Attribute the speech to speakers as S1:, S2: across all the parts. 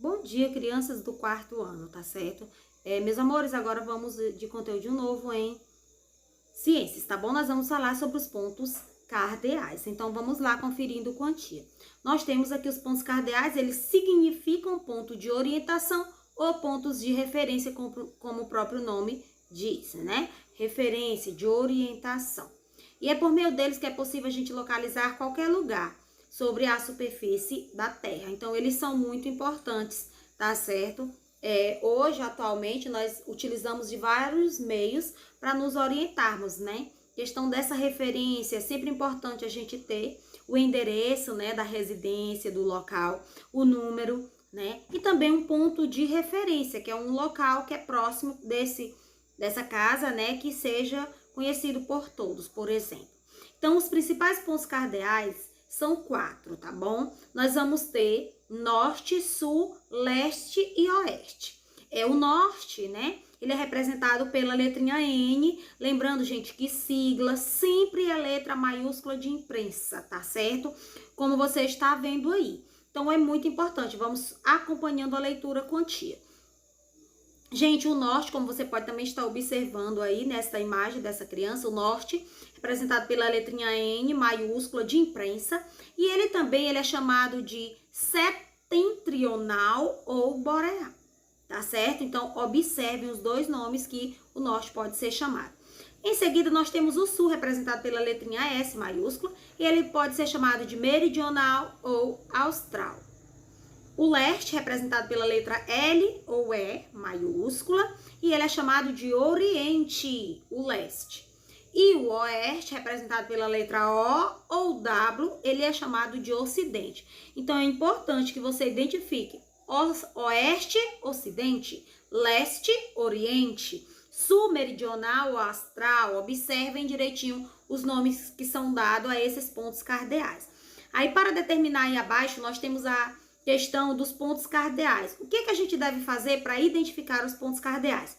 S1: Bom dia, crianças do quarto ano, tá certo? Meus amores, agora vamos de conteúdo novo em ciências, tá bom? Nós vamos falar sobre os pontos cardeais. Então, vamos lá conferindo quantia. Nós temos aqui os pontos cardeais, eles significam ponto de orientação ou pontos de referência, como o próprio nome diz, né? Referência, de orientação. E é por meio deles que é possível a gente localizar qualquer lugar sobre a superfície da Terra. Então, eles são muito importantes, tá certo? Hoje, atualmente, nós utilizamos de vários meios para nos orientarmos, né? Questão dessa referência, é sempre importante a gente ter o endereço, né, da residência, do local, o número, né? E também um ponto de referência, que é um local que é próximo dessa casa, né, que seja conhecido por todos, por exemplo. Então, os principais pontos cardeais são 4, tá bom? Nós vamos ter norte, sul, leste e oeste. O norte, né? Ele é representado pela letrinha N. Lembrando, gente, que sigla sempre é letra maiúscula de imprensa, tá certo? Como você está vendo aí. Então, é muito importante. Vamos acompanhando a leitura quantia. Gente, o norte, como você pode também estar observando aí nesta imagem dessa criança, o norte, representado pela letrinha N, maiúscula, de imprensa, e ele também é chamado de setentrional ou boreal, tá certo? Então, observem os dois nomes que o norte pode ser chamado. Em seguida, nós temos o sul, representado pela letrinha S, maiúscula, e ele pode ser chamado de meridional ou austral. O leste, representado pela letra L ou E, maiúscula, e ele é chamado de oriente, o leste. E o oeste, representado pela letra O ou W, ele é chamado de ocidente. Então, é importante que você identifique oeste, ocidente, leste, oriente, sul, meridional ou astral. Observem direitinho os nomes que são dados a esses pontos cardeais. Aí, para determinar aí abaixo, nós temos a questão dos pontos cardeais. O que a gente deve fazer para identificar os pontos cardeais?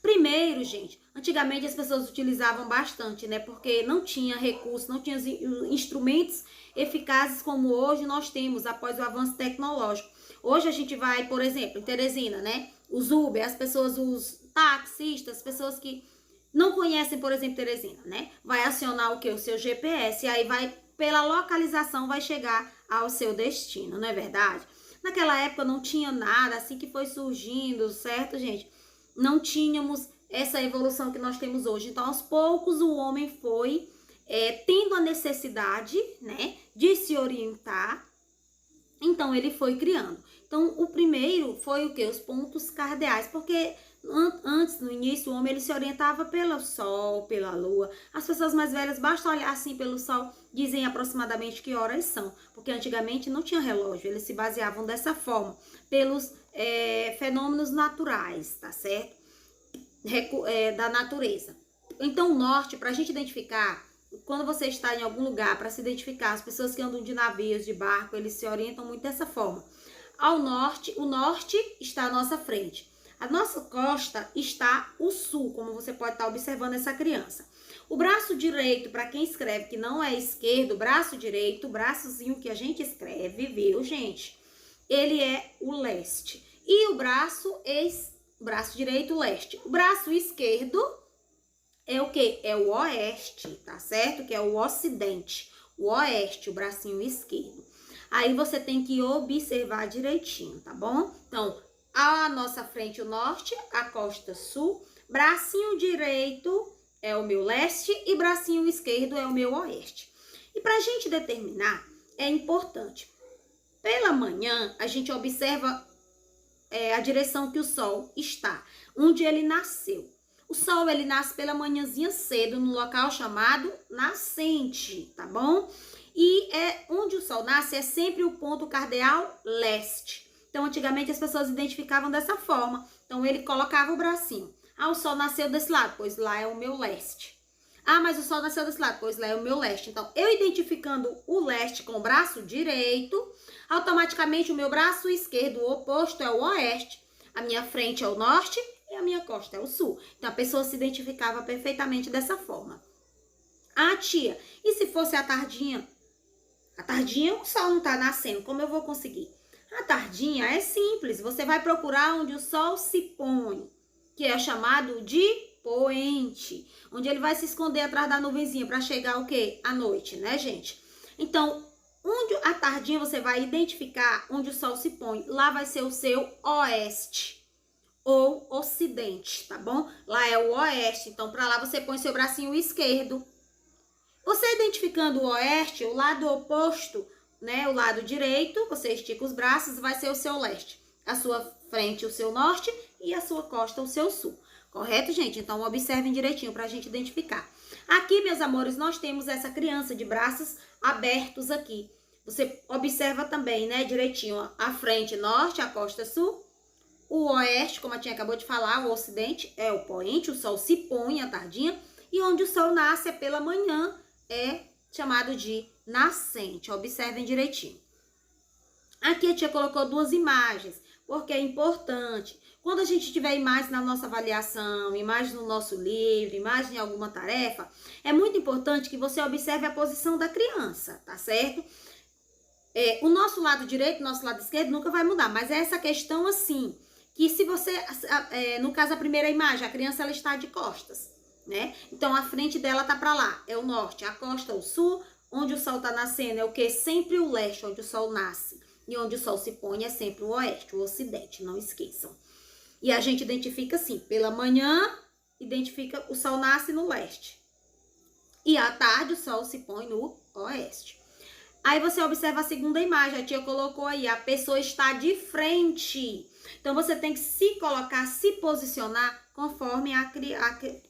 S1: Primeiro, gente, antigamente as pessoas utilizavam bastante, né? Porque não tinha recursos, não tinha instrumentos eficazes como hoje nós temos após o avanço tecnológico. Hoje a gente vai, por exemplo, em Teresina, né? Os Uber, as pessoas, os taxistas, as pessoas que não conhecem, por exemplo, Teresina, né? Vai acionar o quê? O seu GPS, e aí vai, pela localização, vai chegar ao seu destino, não é verdade? Naquela época não tinha nada, assim que foi surgindo, certo, gente? Não tínhamos essa evolução que nós temos hoje. Então, aos poucos, o homem foi tendo a necessidade, né, de se orientar. Então, ele foi criando. Então, o primeiro foi o quê? Os pontos cardeais, porque antes, no início, o homem ele se orientava pelo sol, pela lua. As pessoas mais velhas, basta olhar assim pelo sol, dizem aproximadamente que horas são, porque antigamente não tinha relógio, eles se baseavam dessa forma, pelos fenômenos naturais, tá certo? Da natureza. Então, o norte, para a gente identificar, quando você está em algum lugar, para se identificar, as pessoas que andam de navios, de barco, eles se orientam muito dessa forma. Ao norte, o norte está à nossa frente. A nossa costa está o sul, como você pode estar observando essa criança. O braço direito, para quem escreve que não é esquerdo, o braço direito, o braçozinho que a gente escreve, viu, gente? Ele é o leste. E o braço direito, leste. O braço esquerdo é o quê? É o oeste, tá certo? Que é o ocidente. O oeste, o bracinho esquerdo. Aí você tem que observar direitinho, tá bom? Então, à nossa frente o norte, a costa sul, bracinho direito é o meu leste e bracinho esquerdo é o meu oeste. E pra gente determinar, é importante. Pela manhã, a gente observa a direção que o sol está, onde ele nasceu. O sol, ele nasce pela manhãzinha cedo, no local chamado nascente, tá bom? E onde o sol nasce é sempre o ponto cardeal leste. Então, antigamente, as pessoas identificavam dessa forma. Então, ele colocava o bracinho. Ah, o sol nasceu desse lado, pois lá é o meu leste. Ah, mas o sol nasceu desse lado, pois lá é o meu leste. Então, eu identificando o leste com o braço direito, automaticamente o meu braço esquerdo, o oposto, é o oeste. A minha frente é o norte e a minha costa é o sul. Então, a pessoa se identificava perfeitamente dessa forma. Ah, tia, e se fosse a tardinha? A tardinha o sol não tá nascendo, como eu vou conseguir? A tardinha é simples, você vai procurar onde o sol se põe, que é chamado de poente, onde ele vai se esconder atrás da nuvenzinha para chegar o quê? À noite, né, gente? Então, onde a tardinha você vai identificar onde o sol se põe, lá vai ser o seu oeste ou ocidente, tá bom? Lá é o oeste, então para lá você põe seu bracinho esquerdo. Você identificando o oeste, o lado oposto, né, o lado direito, você estica os braços, vai ser o seu leste. A sua frente, o seu norte e a sua costa, o seu sul. Correto, gente? Então, observem direitinho para a gente identificar. Aqui, meus amores, nós temos essa criança de braços abertos aqui. Você observa também, né, direitinho, ó, a frente norte, a costa sul. O oeste, como a tia acabou de falar, o ocidente é o poente, o sol se põe à tardinha. E onde o sol nasce é pela manhã, é chamado de nascente. Observem direitinho. Aqui a tia colocou duas imagens, porque é importante. Quando a gente tiver imagens na nossa avaliação, imagens no nosso livro, imagem em alguma tarefa, é muito importante que você observe a posição da criança, tá certo? O nosso lado direito, o nosso lado esquerdo nunca vai mudar, mas é essa questão assim, que se você, no caso a primeira imagem, a criança ela está de costas, né? Então a frente dela tá para lá, é o norte, a costa o sul, onde o sol tá nascendo é o que? Sempre o leste, onde o sol nasce. E onde o sol se põe é sempre o oeste, o ocidente, não esqueçam. E a gente identifica assim, pela manhã, identifica o sol nasce no leste. E à tarde o sol se põe no oeste. Aí você observa a segunda imagem, a tia colocou aí, a pessoa está de frente. Então você tem que se colocar, se posicionar conforme a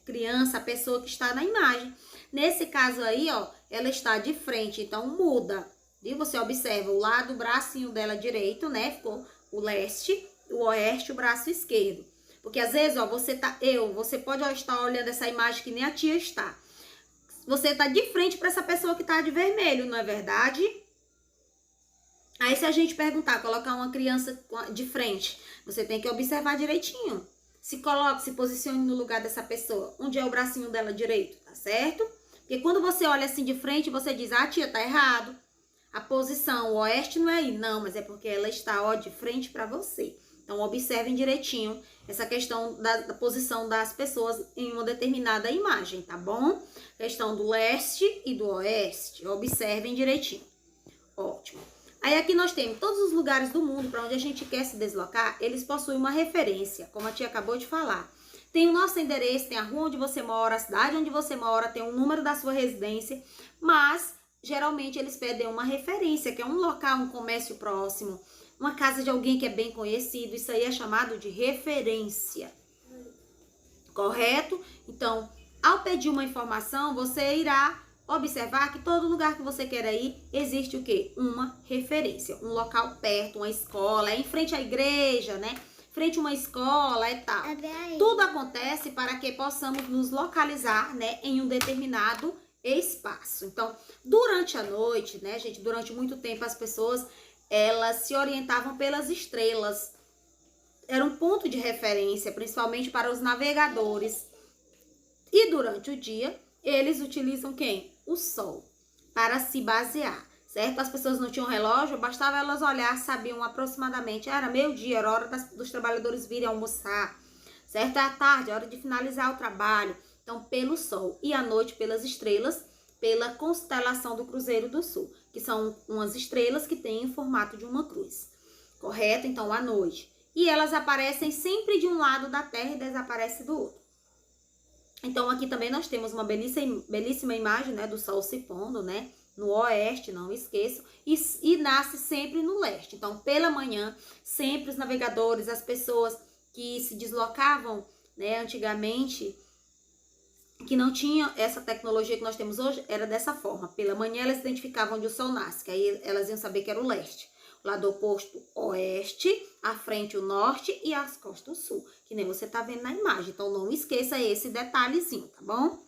S1: criança, a pessoa que está na imagem. Nesse caso aí, ó, ela está de frente, então muda. E você observa o lado, o bracinho dela direito, né? Ficou o leste, o oeste, o braço esquerdo. Porque às vezes, ó, você pode estar olhando essa imagem que nem a tia está. Você tá de frente para essa pessoa que tá de vermelho, não é verdade? Aí se a gente perguntar, colocar uma criança de frente, você tem que observar direitinho. Se coloque, se posicione no lugar dessa pessoa. Onde é o bracinho dela direito, tá certo? Porque quando você olha assim de frente, você diz, ah, tia, tá errado. A posição, o oeste não é aí. Não, mas é porque ela está, ó, de frente para você. Então, observem direitinho essa questão da posição das pessoas em uma determinada imagem, tá bom? Questão do leste e do oeste. Observem direitinho. Ótimo. Aí aqui nós temos todos os lugares do mundo para onde a gente quer se deslocar, eles possuem uma referência, como a tia acabou de falar. Tem o nosso endereço, tem a rua onde você mora, a cidade onde você mora, tem o número da sua residência, mas geralmente eles pedem uma referência, que é um local, um comércio próximo, uma casa de alguém que é bem conhecido, isso aí é chamado de referência. Correto? Então, ao pedir uma informação, você irá observar que todo lugar que você quer ir, existe o quê? Uma referência, um local perto, uma escola, é em frente à igreja, né? Frente a uma escola e tal. Tudo acontece para que possamos nos localizar, né, em um determinado espaço. Então, durante a noite, né, gente, durante muito tempo as pessoas, elas se orientavam pelas estrelas. Era um ponto de referência, principalmente para os navegadores. E durante o dia, eles utilizam quem? O sol, para se basear, certo? As pessoas não tinham relógio, bastava elas olhar, sabiam aproximadamente, era meio-dia, era hora dos trabalhadores virem almoçar, certo? À tarde, hora de finalizar o trabalho. Então, pelo sol. E à noite, pelas estrelas, pela constelação do Cruzeiro do Sul, que são umas estrelas que têm o formato de uma cruz, correto? Então, à noite. E elas aparecem sempre de um lado da Terra e desaparecem do outro. Então, aqui também nós temos uma belíssima imagem, né, do sol se pondo, né, no oeste, não esqueçam, e nasce sempre no leste. Então, pela manhã, sempre os navegadores, as pessoas que se deslocavam, né, antigamente, que não tinham essa tecnologia que nós temos hoje, era dessa forma. Pela manhã, elas identificavam onde o sol nasce, que aí elas iam saber que era o leste. O lado oposto, oeste, à frente o norte e as costas o sul, que nem você tá vendo na imagem. Então, não esqueça esse detalhezinho, tá bom?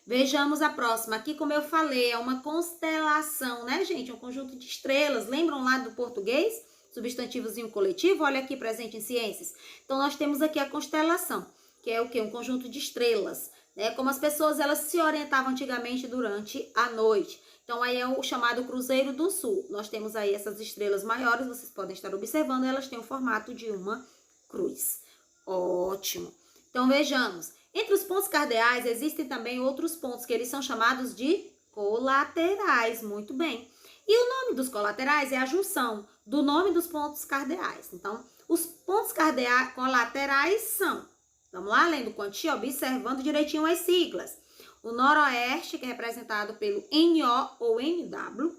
S1: Vejamos a próxima. Aqui, como eu falei, é uma constelação, né, gente? Um conjunto de estrelas. Lembram lá do português? Substantivozinho coletivo? Olha aqui, presente em ciências. Então, nós temos aqui a constelação, que é o quê? Um conjunto de estrelas, né? Como as pessoas elas se orientavam antigamente durante a noite. Então, aí é o chamado Cruzeiro do Sul. Nós temos aí essas estrelas maiores, vocês podem estar observando, elas têm o formato de uma cruz. Ótimo. Então, vejamos. Entre os pontos cardeais, existem também outros pontos que eles são chamados de colaterais. Muito bem. E o nome dos colaterais é a junção do nome dos pontos cardeais. Então, os pontos colaterais são, vamos lá, lendo quantia, observando direitinho as siglas. O noroeste, que é representado pelo NO ou NW,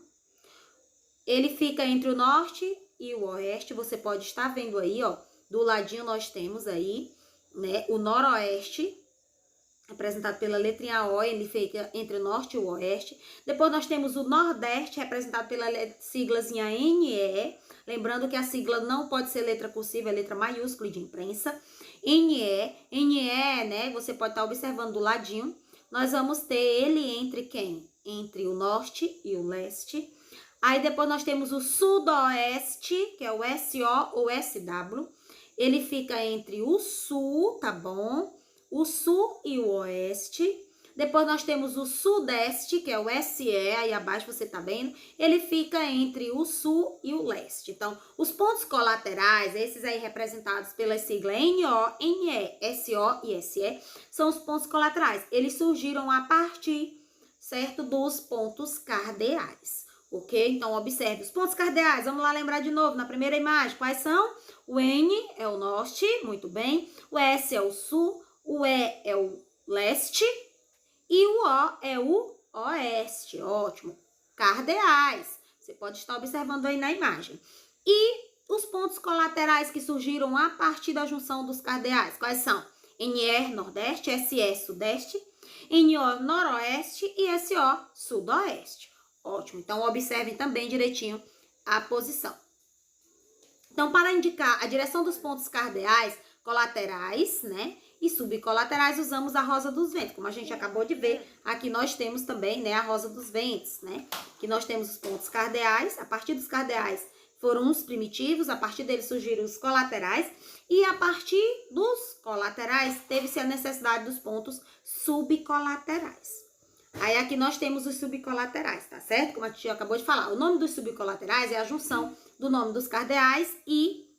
S1: ele fica entre o norte e o oeste. Você pode estar vendo aí, ó, do ladinho nós temos aí, né, o noroeste, representado pela letrinha O, ele fica entre o norte e o oeste. Depois nós temos o nordeste, representado pela siglazinha NE. Lembrando que a sigla não pode ser letra cursiva, é letra maiúscula de imprensa. NE, né, você pode estar observando do ladinho. Nós vamos ter ele entre quem? Entre o norte e o leste. Aí depois nós temos o sudoeste, que é o SO ou SW. Ele fica entre o sul, tá bom? O sul e o oeste. Depois nós temos o sudeste, que é o SE, aí abaixo você tá vendo. Ele fica entre o sul e o leste. Então, os pontos colaterais, esses aí representados pela sigla NO, NE, SO e SE, são os pontos colaterais. Eles surgiram a partir, certo, dos pontos cardeais. Ok? Então, observe os pontos cardeais. Vamos lá lembrar de novo na primeira imagem. Quais são? O N é o norte, muito bem. O S é o sul. O E é o leste e o O é o oeste. Ótimo. Cardeais. Você pode estar observando aí na imagem. E os pontos colaterais que surgiram a partir da junção dos cardeais, quais são? NR, nordeste, SE, sudeste, NO, noroeste e SO, sudoeste. Ótimo. Então, observem também direitinho a posição. Então, para indicar a direção dos pontos cardeais, colaterais, né, e subcolaterais, usamos a rosa dos ventos. Como a gente acabou de ver, aqui nós temos também, né, a rosa dos ventos, né? Que nós temos os pontos cardeais. A partir dos cardeais foram os primitivos, a partir deles surgiram os colaterais. E a partir dos colaterais, teve-se a necessidade dos pontos subcolaterais. Aí aqui nós temos os subcolaterais, tá certo? Como a tia acabou de falar. O nome dos subcolaterais é a junção do nome dos cardeais e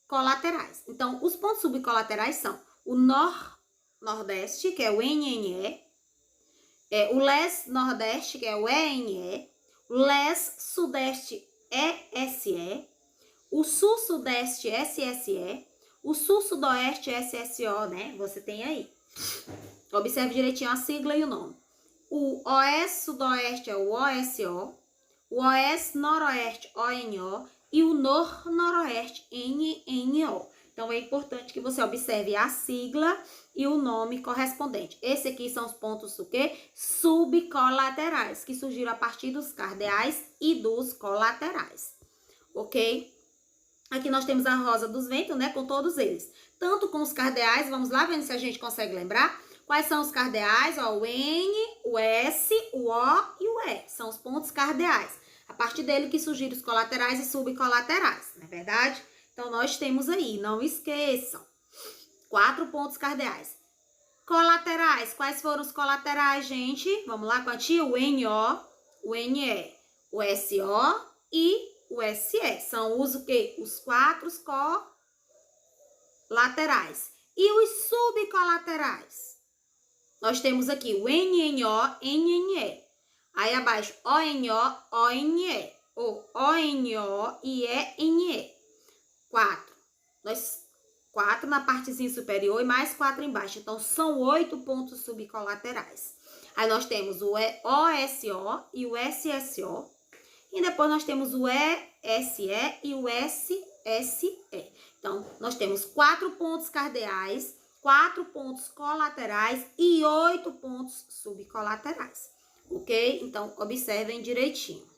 S1: colaterais. Então, os pontos subcolaterais são o nordeste, que é o NNE, o les-nordeste, que é o ENE, o les-sudeste, ESE, o sul-sudeste, SSE, o sul-sudoeste, SSO, né? Você tem aí. Observe direitinho a sigla e o nome. O oeste-sudoeste é o OSO, o oeste-noroeste, ONO, e o nor-noroeste, NNO. Então, é importante que você observe a sigla e o nome correspondente. Esse aqui são os pontos o quê? Subcolaterais, que surgiram a partir dos cardeais e dos colaterais. Ok? Aqui nós temos a rosa dos ventos, né? Com todos eles. Tanto com os cardeais, vamos lá vendo se a gente consegue lembrar. Quais são os cardeais? Ó, o N, o S, o O e o E. São os pontos cardeais. A partir dele que surgiram os colaterais e subcolaterais, não é verdade? Então, nós temos aí, não esqueçam, 4 pontos cardeais. Colaterais, quais foram os colaterais, gente? Vamos lá com a tia, o NO, o NE, o SO e o SE. São os o quê? Os 4 colaterais. E os subcolaterais? Nós temos aqui o NNO, NNE. Aí abaixo, ONO, ONE, ou ONO e ENE. 4. 4 na partezinha superior e mais 4 embaixo. Então, são 8 pontos subcolaterais. Aí nós temos o OSO e o SSO. E depois nós temos o ESE e o SSE. Então, nós temos 4 pontos cardeais, 4 pontos colaterais e 8 pontos subcolaterais. Ok? Então, observem direitinho.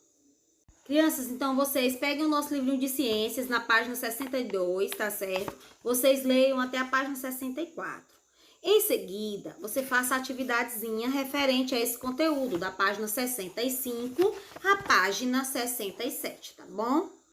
S1: Crianças, então vocês peguem o nosso livrinho de ciências na página 62, tá certo? Vocês leiam até a página 64. Em seguida, você faça a atividadezinha referente a esse conteúdo, da página 65 à página 67, tá bom?